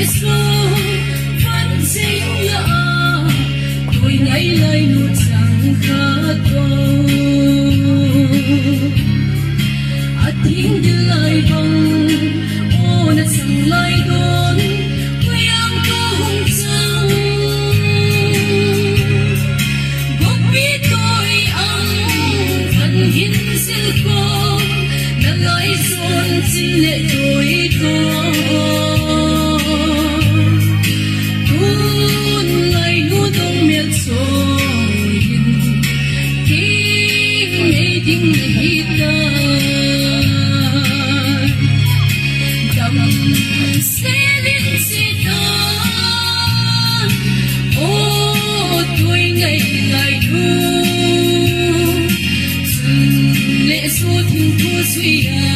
Giêsu vẫn chính là tôi ngay lời nuốt chẳng khát cầu tiếng như lời bông ô nát sang lời đón quê ang có hùng trăng gốc biết tôi ang phần hiến dư con là lời dồn xin lệ tôi tuôn lời nu đông miệt rồi tiếng nghe tiếng hít sẽ đến sẽ tan ô tôi ngày ngày thu dừng lệ số thiên thu suy na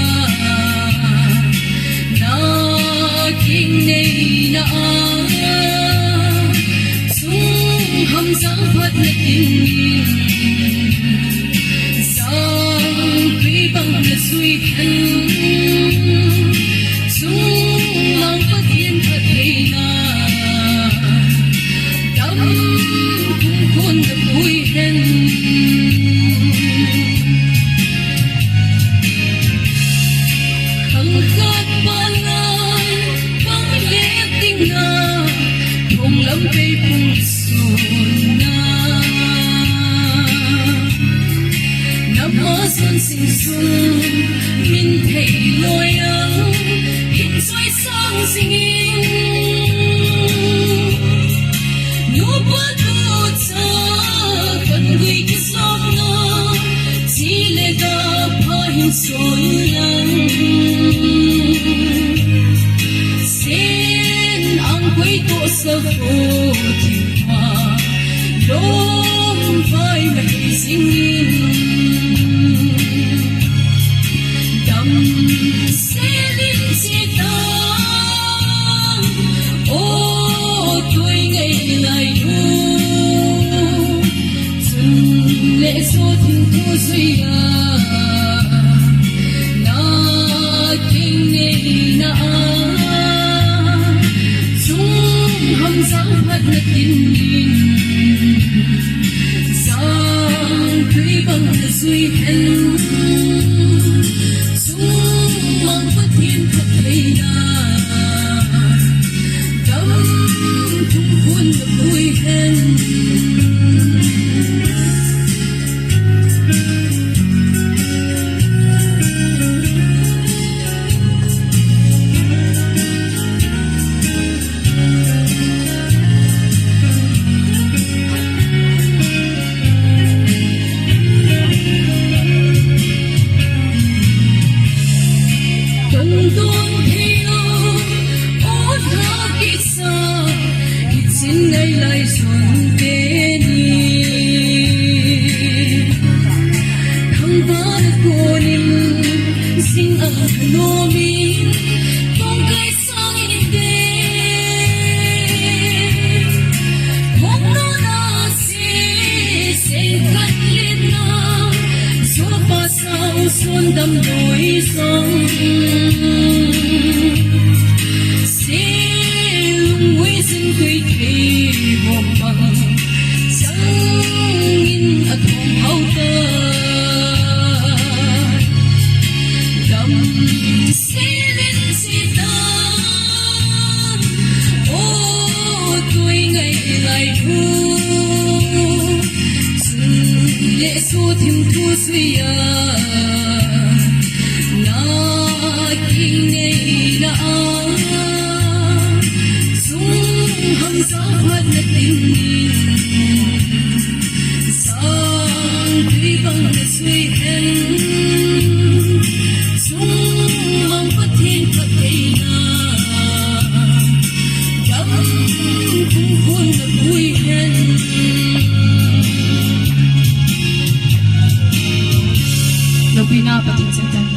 kinh này na sung hầm sáng phát na kinh sang quý bằng na suy thân xuân sinh xuân min thầy lôi áo hiện soi sáng sinh in nhũ bớt tu cha phần gửi cái gió nó chỉ lệ đã phai hình xuân nắng xin ang quay tổ sơ khô thiên hoa đốm vai mày sinh in sẽ đến sẽ tan ô tôi ngày lại thu dừng lệ số thiên thu suy na kinh ngày na chúng hầm sáng phát na tin sang quý bằng na suy hen xin ngày lại xuân đến thăng vỡ cô niềm xin ở lô mi con cây sang đê không nó đã sẽ cắt lên na gió pha sao xuân đắm đôi sông quỳ thề một bằng sáng in ở thùng hậu tơ đầm sẽ đến sẽ tan ô tôi ngày lại thu dừng lệ số thêm thu suy na kinh ngày na hầm sáng phát na tình sang quý bằng na suy hen sung mong phát thiên phát thầy na đắm cùng khuôn na vui hen Lovina pating sa tan